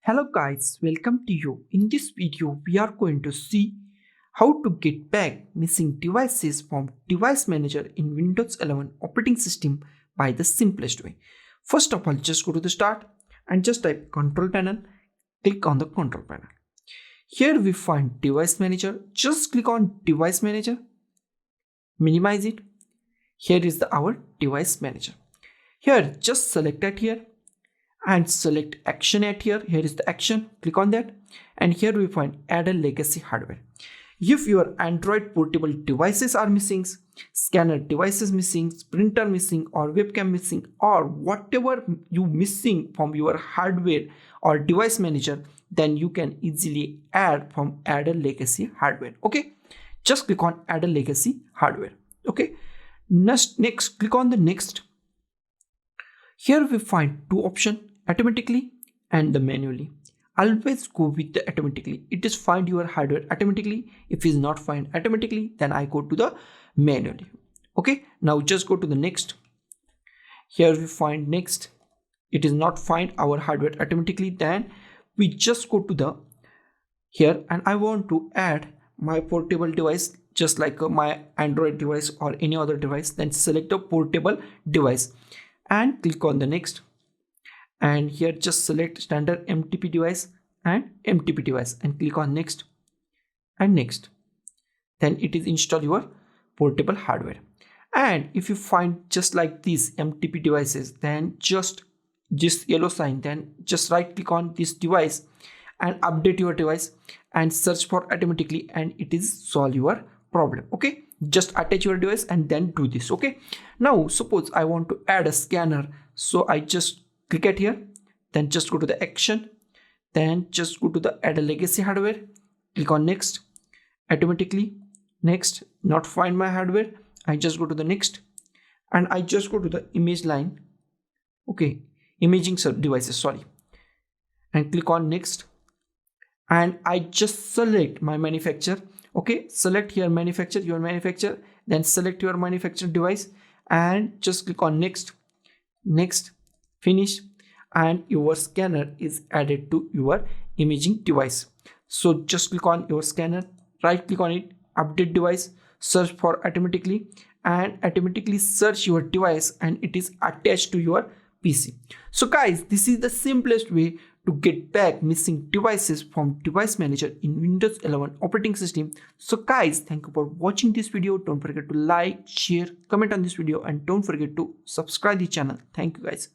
Hello guys, welcome to you. In this video, we are going to see how to get back missing devices from Device Manager in Windows 11 operating system by the simplest way. First of all, just go to the start and just type control panel, click on the control panel. Here we find Device Manager, just click on Device Manager, minimize it. Here is our Device Manager. Here just select it here and select action at here. Here is the action, click on that, and here we find add a legacy hardware. If your Android portable devices are missing, scanner devices missing, printer missing, or webcam missing, or whatever you missing from your hardware or device manager, then you can easily add from add a legacy hardware. Okay, just click on add a legacy hardware. Okay, next click on the next. Here we find two options, automatically and the manually. Always go with the automatically. It is find your hardware automatically. If it is not find automatically, then I go to the manually. Okay, now just go to the next. Here we find next. It is not find our hardware automatically, then we just go to the here, and I want to add my portable device just like my Android device or any other device. Then select the portable device and click on the next, and here just select standard MTP device and MTP device and click on next and next. Then it is install your portable hardware. And if you find just like these MTP devices, then just this yellow sign, then just right click on this device and update your device and search for automatically, and it is solve your problem. Okay, just attach your device and then do this. Okay, now suppose I want to add a scanner, so I just click at here, then just go to the action, then just go to the add a legacy hardware, click on next, automatically, next, not find my hardware, I just go to the next, and I just go to the image line, okay, imaging devices, sorry, and click on next, and I just select my manufacturer. Okay, select here manufacturer, your manufacturer, then select your manufacturer device and just click on next, next, finish, and your scanner is added to your imaging device. So just click on your scanner, right click on it, update device, search for automatically, and automatically search your device and it is attached to your PC. So guys, this is the simplest way to get back missing devices from Device Manager in Windows 11 operating system. So guys, thank you for watching this video. Don't forget to like, share, comment on this video, and don't forget to subscribe the channel. Thank you guys.